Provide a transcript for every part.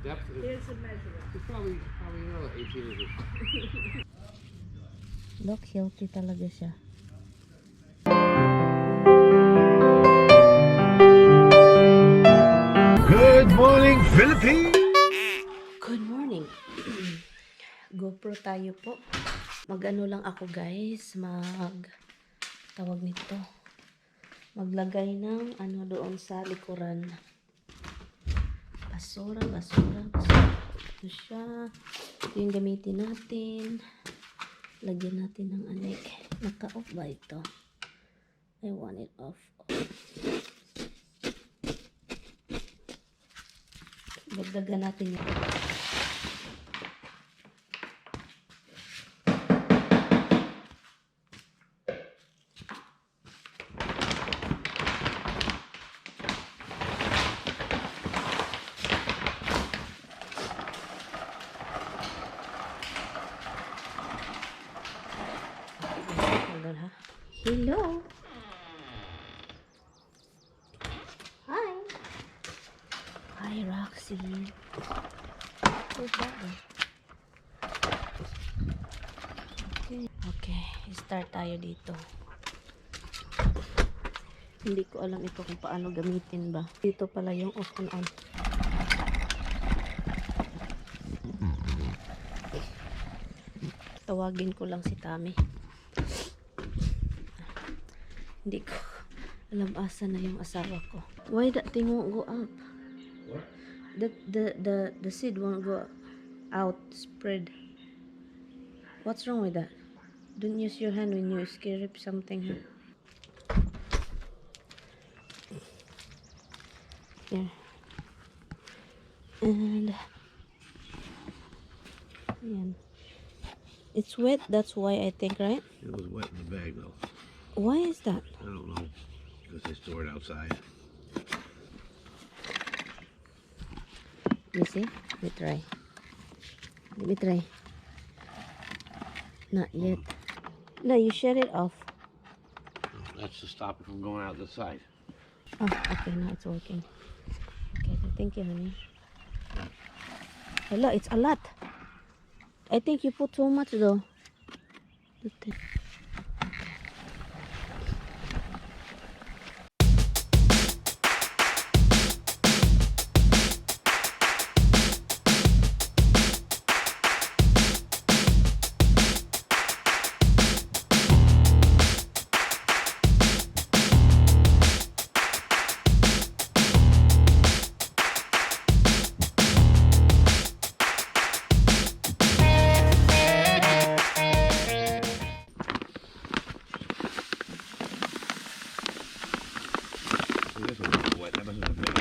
Depth is, Here's the measurement. it's probably 18 inches. Look, healthy talaga siya. Good morning, Philippines! Good morning. GoPro tayo po. Mag-ano lang ako guys, tawag nito. Maglagay ng ano doon sa likuran. Basura. Ito siya. Ito yung gamitin natin. Lagyan natin ng anik. Naka-off ba ito? I want it off. Dagdagan natin yun. Hello. Hi. Hi, Roxy. Okay, start tayo dito. Hindi ko alam ito kung paano gamitin ba. Dito pala yung off and on. Tawagin ko lang si Tami. Hindi ko alam asa na yung asawa ko. Why that thing won't go up? What? The seed won't go out, spread. What's wrong with that? Don't use your hand when you scrape something. Huh? Here. And yan. It's wet, that's why I think, right? It was wet in the bag though. Why is that? I don't know. Because they store it outside. Let me see. Let me try. Not yet. No, you shut it off. That's to stop it from going out the side. Oh, okay, now it's working. Okay, thank you, honey. Hello, it's a lot. I think you put too much though. This one was wet. That wasn't a big.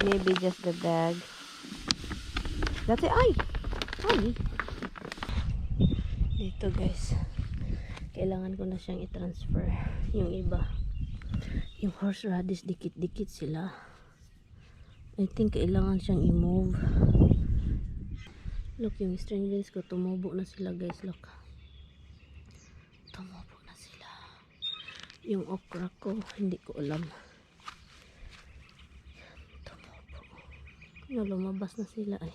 Maybe just the bag. That's it. Ay! Dito guys. Kailangan ko na siyang i-transfer. Yung iba. Yung horseradish, dikit-dikit sila. I think kailangan siyang i-move. Look, yung string beans ko, tumubo na sila guys. Look. Tumubo na sila. Yung okra ko, hindi ko alam. No, lumabas na sila ay.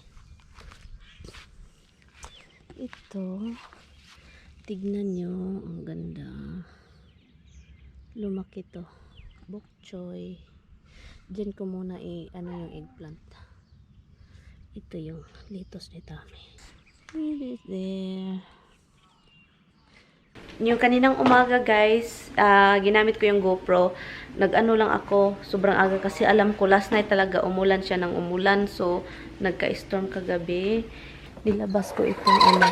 Ito, tignan nyo, ang ganda. Lumaki to. Bok choy. Diyan ko muna ano yung eggplant. Ito yung lettuce ni Tami. It is there. Yung kaninang umaga guys, ginamit ko yung GoPro. Nag-ano lang ako, sobrang aga kasi alam ko last night talaga umulan siya ng umulan. So, nagka-storm kagabi. Nilabas ko itong ano.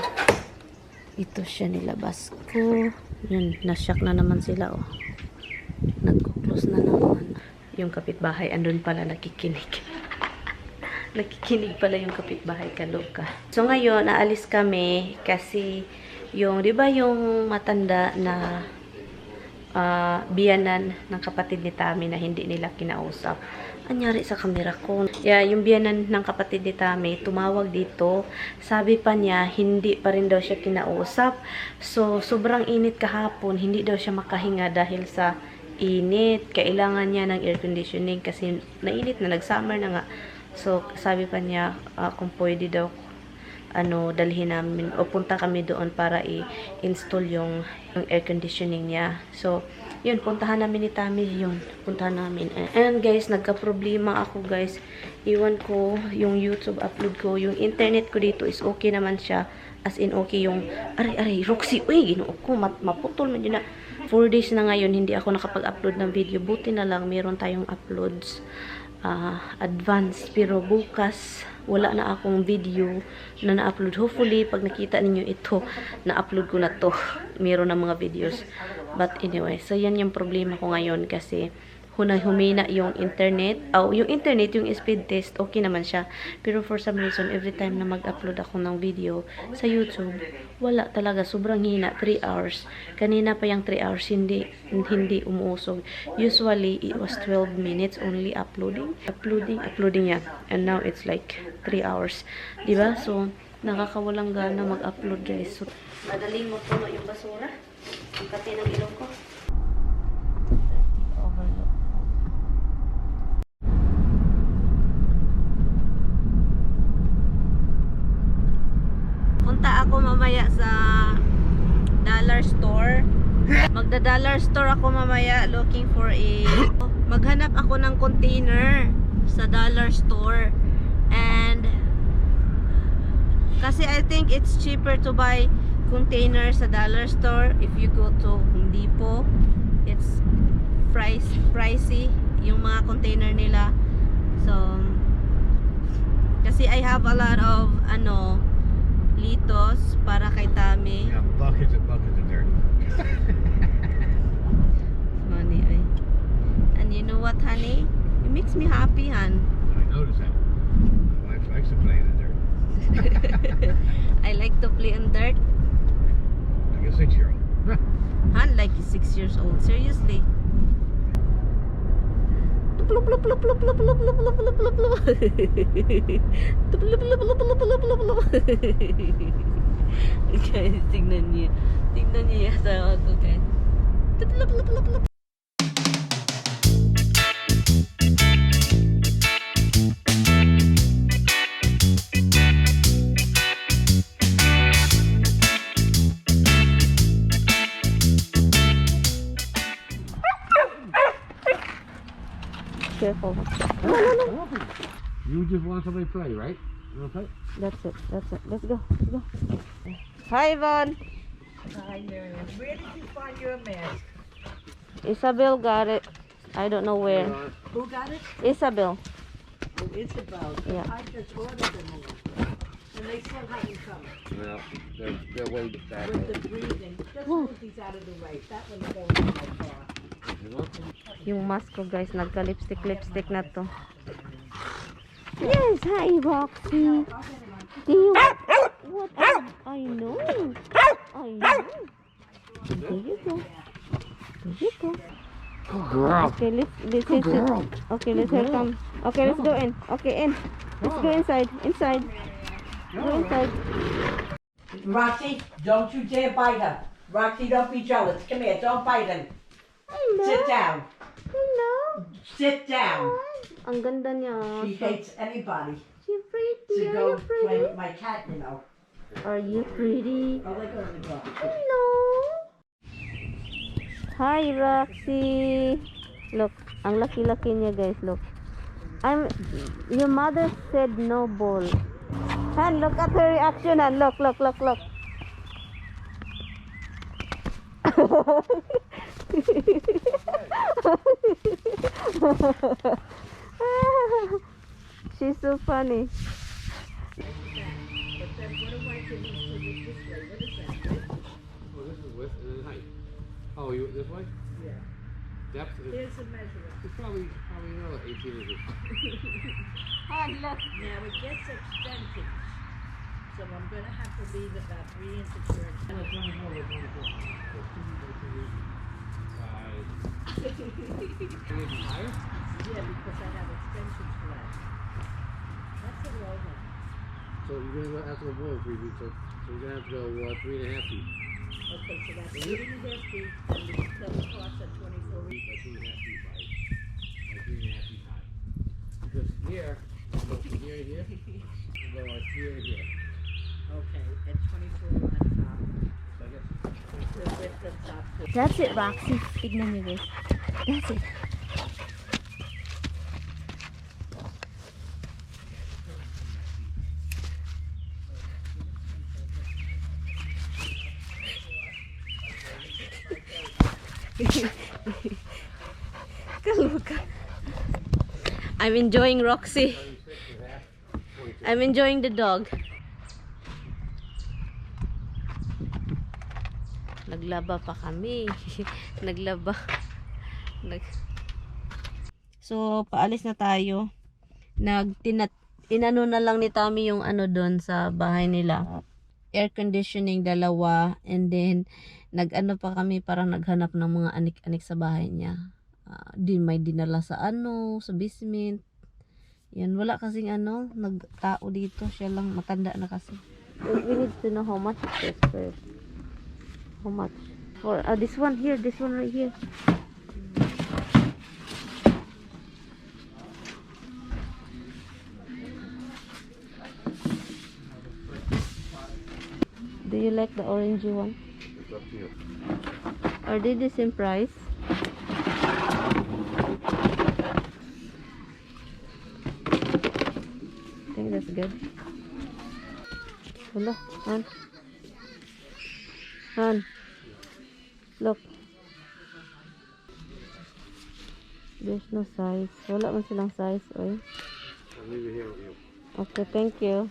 Ito siya nilabas ko. Yun, nashock na naman sila oh. Nagko-close na naman. Yung kapitbahay, andun pala nakikinig. Nakikinig pala yung kapitbahay, kaloka. So, ngayon, naalis kami kasi yung, di ba yung matanda na biyanan ng kapatid ni Tami na hindi nila kinausap. Anyari sa kamera ko. Yeah, yung biyanan ng kapatid ni Tami, tumawag dito. Sabi pa niya, hindi pa rin daw siya kinausap. So, sobrang init kahapon. Hindi daw siya makahinga dahil sa init. Kailangan niya ng air conditioning kasi nainit na, nag-summer na nga. So, sabi pa niya, kung pwede daw, dalhin namin, o punta kami doon para i-install yung air conditioning niya. So, yun, puntahan namin ni Tami yun. Puntahan namin. And guys, nagka-problema ako guys. Iwan ko yung YouTube upload ko. Yung internet ko dito is okay naman siya. As in, okay yung, aray, Roxy, uy, ginoo ko, maputol man yun na. 4 days na ngayon, hindi ako nakapag-upload ng video. Buti na lang, meron tayong uploads advance. Pero bukas, wala na akong video na na-upload. Hopefully, pag nakita ninyo ito, na-upload ko na to. Meron na mga videos. But anyway, so yan yung problema ko ngayon kasi humina yung internet. Yung internet, yung speed test, okay naman siya. Pero for some reason, every time na mag-upload ako ng video sa YouTube, wala talaga. Sobrang hina. 3 hours. Kanina pa yung 3 hours, hindi umuusog. Usually, it was 12 minutes only uploading yan. And now, it's like 3 hours. Diba? So, nakakawalang gana mag-upload guys. So, madaling mo puno yung basura. Ang kati ng ilong ko. Punta ako mamaya sa dollar store. Magda-dollar store ako mamaya looking for maghanap ako ng container sa dollar store. And kasi I think it's cheaper to buy container sa dollar store. If you go to Home Depot, it's pricey yung mga container nila. So kasi I have a lot of litos para kay Tami. Yeah, buckets and buckets of dirt. Honey, and you know what, honey? It makes me happy, hon. I noticed that. My wife likes to play in the dirt. I like to play in dirt. Like a 6-year-old. Han, like he's 6 years old. Seriously. Guys, tingnan niyo. Tingnan niyo yung asawa ko, guys. Careful. No. You just want somebody to play, right? You want to play? That's it. Let's go. Hi, Yvonne. Hi, Marianne. Where did you find your mask? Isabel got it. I don't know where. Who got it? Isabel. Oh, Isabel. Yeah. I just ordered them all. And they still haven't come. Well, they're way back. With the breathing. Just move these out of the way. That one will go in my car. Yung mask ko, guys, nagka-lipstick na to. Yes, hi, Roxy. Do you what? I know. There you go. Good girl. Okay, let's Good girl. Okay, let's here come. Okay, let's go in. Okay, in. Let's go inside. Go inside. Roxy, don't you dare bite him. Roxy, don't be jealous. Come here, don't bite him. Hello. Sit down. Hello. Sit down. Ang ganda niya. She hates anybody She's pretty. to Are go you play pretty? with my cat, you know. Are you pretty? Oh, they go to the dog. Hello. Hi, Roxy. Look, ang laki-laki niya, guys. Look. Your mother said no ball. Han, look at her reaction, Han. Look. She's so funny. Oh, this is width and then height. Oh, you this way? Yeah. Depth is Here's the measurement. it's probably another 18 inches. Han, look. Now it gets expensive. So I'm going to have to leave about 3 inches short. And it's 24 by 24. So 2 by 2. 5. Anything higher? Yeah, because I have extensions for that. That's a low one. So you're gonna have to go more than 3 feet. So you're gonna have to go 3.5 feet. Okay, so that's 3 and a half feet, and the total cost at 24 Feet each. by 2.5 feet by 3.5 feet high. Because here on go from here to here. You go like here to here. Okay, and 24 on top. So I guess. With the top. That's it, Roxy. Tignan niyo guys. That's it. Kaluka. I'm enjoying Roxy. I'm enjoying the dog. Naglaba pa kami. Naglaba. So, paalis na tayo. Inano na lang ni Tommy yung ano doon sa bahay nila. Air conditioning, 2. And then, nag-ano pa kami, parang naghanap ng mga anik-anik sa bahay niya. May dinala sa sa basement. Yan, wala kasing nagtao dito. Siya lang, matanda na kasi. We need to know how much it is first. How much? For this one here, this one right here. Do you like the orangey one? It's up to you. Are they the same price? I think that's good. Hello, Han. Look. There's no size. Wala man silang size, oy. I'll leave it here with you. Okay, thank you.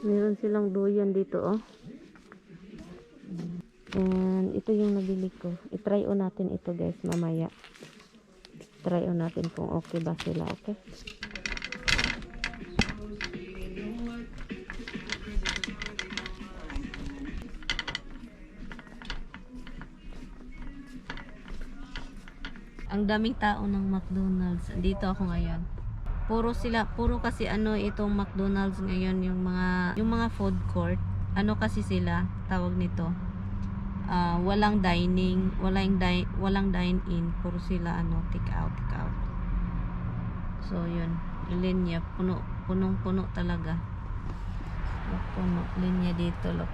Meron silang duyan dito, oh. And ito yung nabili ko. I-try on natin ito, guys, mamaya. Try on natin kung okay ba sila, okay? Ang daming tao ng McDonald's. Dito ako ngayon. Puro kasi itong McDonald's ngayon, yung mga food court. Ano kasi sila, tawag nito. Walang dining, walang dine-in, puro sila take out. So yun, linya punong-puno talaga. Puno linya dito, look.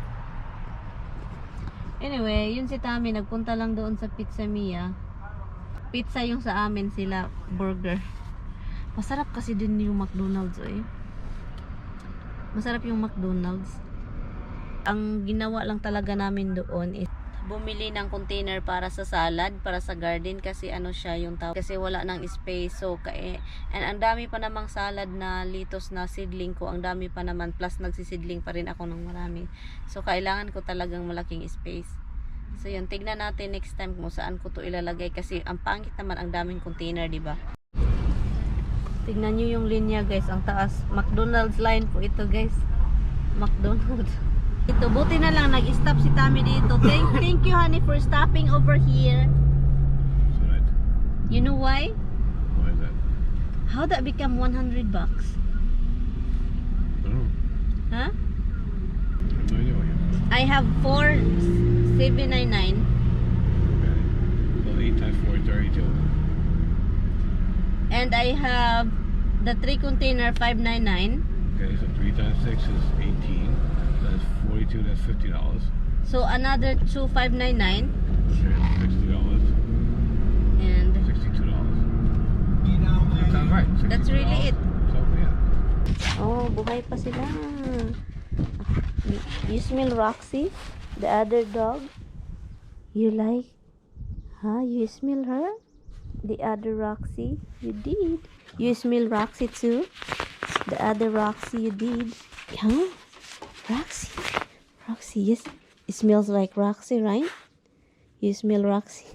Anyway, yun si Tami nagpunta lang doon sa Pizza Mia. Pizza yung sa amin, sila burger. Masarap kasi din yung McDonald's, eh. Masarap yung McDonald's. Ang ginawa lang talaga namin doon is bumili ng container para sa salad, para sa garden, kasi siya yung tawag, kasi wala nang space. So and ang dami pa namang salad na litos na seedling ko, ang dami pa naman, plus nagsisidling pa rin ako ng marami. So kailangan ko talagang malaking space. So yun, tignan natin next time kung saan ko to ilalagay, kasi ang pangit naman, ang daming container, di ba? Tignan niyo yung linya, guys, ang taas. McDonald's line po ito, guys. McDonald's. Ito, buti na lang nag-stop si Tami dito. Thank you, honey, for stopping over here. Right. You know why? Why is that? How that become $100? I don't know. Huh? I have no idea what you have. I have 4,799. Okay. So 8 times 4 is 32. And I have the 3 container 599. Okay, so 3 times 6 is 18. That's 42, that's $50. So another 2,599. Okay, $60. And $62. That sounds right. $62. that's really it. So yeah. Oh, buhay pa sila. You smell Roxy? The other dog? You like? Huh? You smell her? The other Roxy? You did. You smell Roxy too? The other Roxy you did. Huh? Roxy? Roxy, yes. It smells like Roxy, right? You smell Roxy?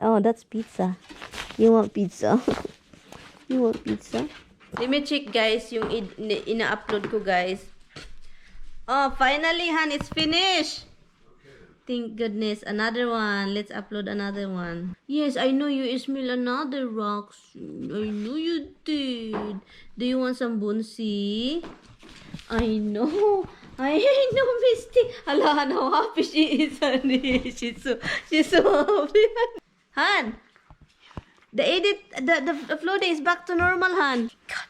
Oh, that's pizza. You want pizza? You want pizza? Let me check, guys, yung ina-upload ko, guys. Oh, finally, Han, it's finished. Thank goodness. Another one. Let's upload another one. Yes, I know you smell another Roxy. I know you did. Do you want some bunsi? I know. I know, Misty. Hala, how happy she is, honey. She's so happy. Han, the upload is back to normal, Han. God.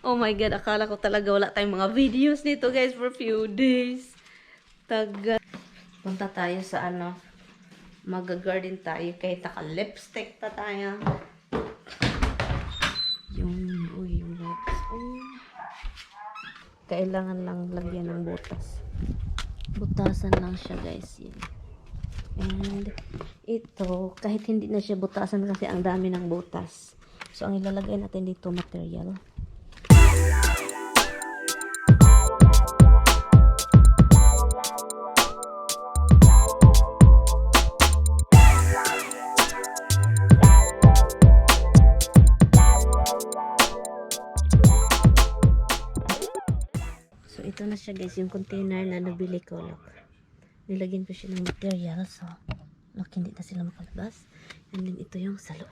Oh my God, akala ko talaga wala tayong mga videos nito guys for few days. Taga. Punta tayo sa ano, mag-garden tayo kahit naka-lipstick pa tayo. Yung lips. Kailangan lang lagyan ng butas. Butasan lang siya guys. Yan. And ito, kahit hindi na siya butasan kasi ang dami ng butas. So, ang ilalagay natin dito, material. So, ito na siya guys, yung container na nabili ko. Look. Nilagyan ko siya ng material. So, look, hindi na sila makalabas. And then, ito yung sa loob.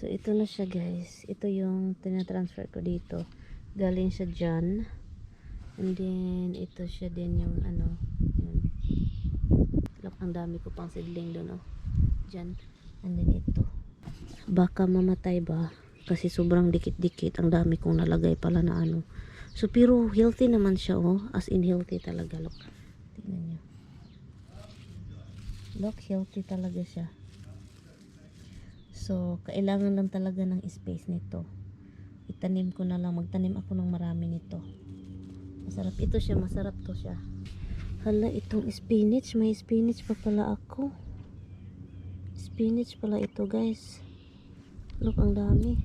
So, ito na siya guys. Ito yung tinatransfer ko dito. Galing siya dyan. And then, ito siya din yung ano. Yun. Look, ang dami ko pang seedling doon. Oh. Dyan. And then, ito. Baka mamatay ba? Kasi sobrang dikit-dikit. Ang dami kong nalagay pala na ano. So, pero healthy naman siya. Oh. As in healthy talaga. Look. Tingnan nyo. Look, healthy talaga siya. So, kailangan lang talaga ng space nito. Itanim ko na lang. Magtanim ako ng marami nito. Masarap ito siya. Masarap to siya. Hala, itong spinach. May spinach pa pala ako. Spinach pala ito, guys. Look, ang dami.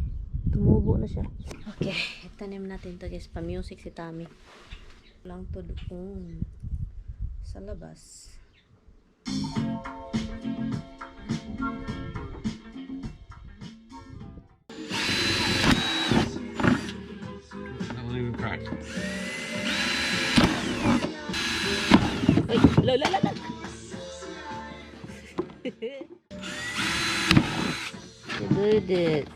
Tumubo na siya. Okay, itanim natin to guys. Pa-music si Tami. Lang to doon. Sa labas. Ay, la. You did it.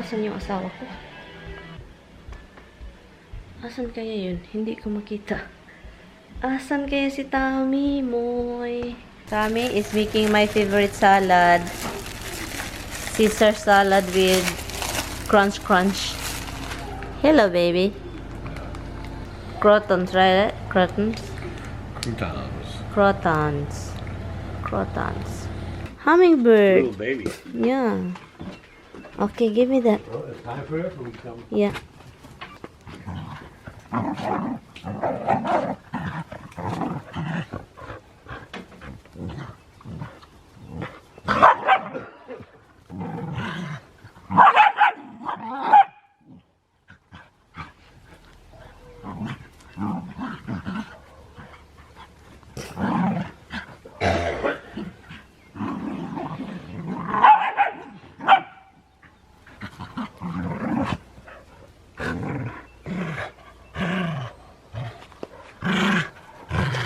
Asan yung asawa ko? Asan kaya yun? Hindi ko makita. Asan kaya si Tami, Moy? Tami is making my favorite salad. Caesar salad with crunch. Hello, baby. Crotons, right? Crotons? Crotons. Hummingbird. Little baby. Yeah. Okay, give me that. Well, it's time for her to come. Yeah.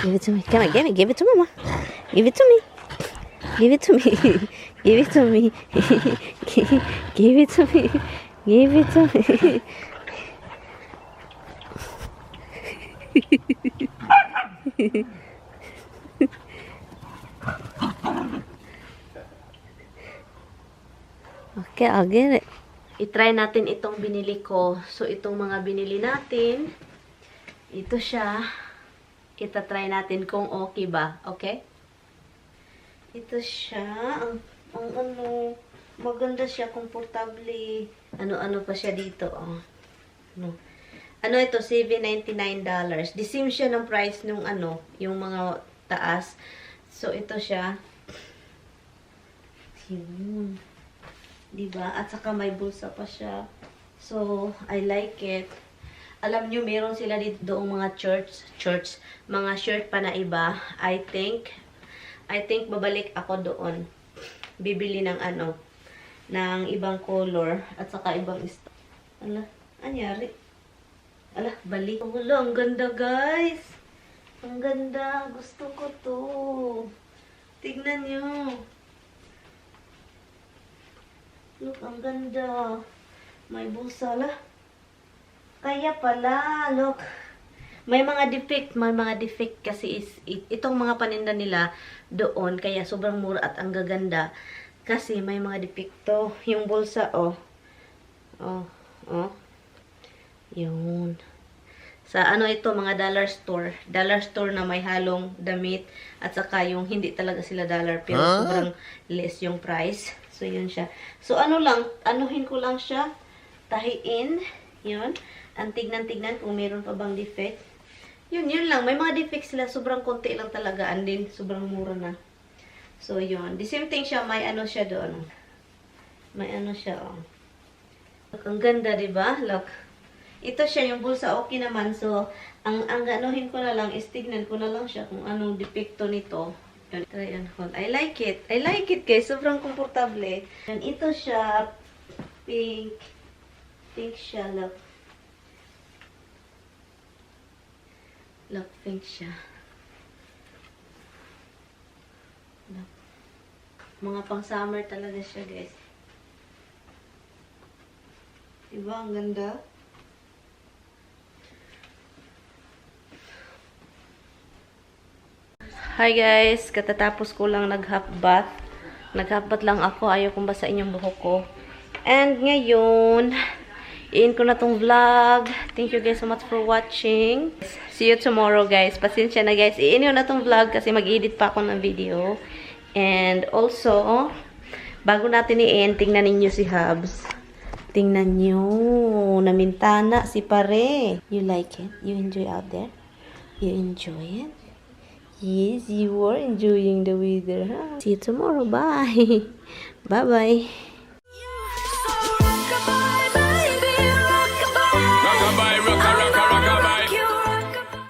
Give it to me. Come on, give it to mama. Give it to me. Give it to me. Give it to me. Give it to me. Give it to me. Okay, I'll get it. I-try natin itong binili ko. So, itong mga binili natin, ito siya. Ita-try natin kung okay ba. Okay? Ito siya. Ang ano, maganda siya, komportable. Ano-ano pa siya dito. Oh. Ano ito? $7.99. The same siya ng price nung ano, yung mga taas. So, ito siya. Yun. Diba? At saka may bulsa pa siya. So, I like it. Alam nyo, meron sila dito doong mga church, mga shirt pa na iba. I think babalik ako doon. Bibili ng ano, ng ibang color, at saka ibang Ala, anyari? Ala, balik. Wala, ang ganda guys. Ang ganda. Gusto ko to. Tignan nyo. Look, ang ganda. May bulsa la. Kaya pala, look. May mga defect kasi itong mga paninda nila doon, kaya sobrang mura at ang gaganda. Kasi may mga defecto. Yung bulsa, oh. Yun. Sa ano ito, mga dollar store. Dollar store na may halong damit. At saka yung hindi talaga sila dollar, pero sobrang less yung price. So, yun siya. So, anuhin ko lang siya. Tahiin. Yun. Ang tignan-tignan kung meron pa bang defect. Yun lang. May mga defect sila. Sobrang konti lang talaga. And then, sobrang mura na. So, yun. The same thing siya. May ano siya doon. May ano siya, oh. Look, ang ganda, diba? Look. Ito siya, yung bulsa. Okay naman. So, ang anuhin ko na lang is tignan ko na lang siya kung anong defecto nito. Try and hold. I like it. I like it, guys. Sobrang komportable. And ito siya, pink. Pink siya, look. Look, pink siya. Look. Mga pang summer talaga siya, guys. Diba? Ang ganda. Hi guys, katatapos ko lang nag-half bath. Nag-half bath lang ako, ayaw kong basain yung buhok ko. And ngayon, i-end ko na tong vlog. Thank you guys so much for watching. See you tomorrow guys. Pasensya na guys, i-end ko na tong vlog kasi mag-edit pa ako ng video. And also, bago natin i-end, tingnan ninyo si Hubs. Tingnan nyo, namintana si Pare. You like it? You enjoy out there? You enjoy it? Yes, you are enjoying the weather. Huh? See you tomorrow. Bye. Bye-bye.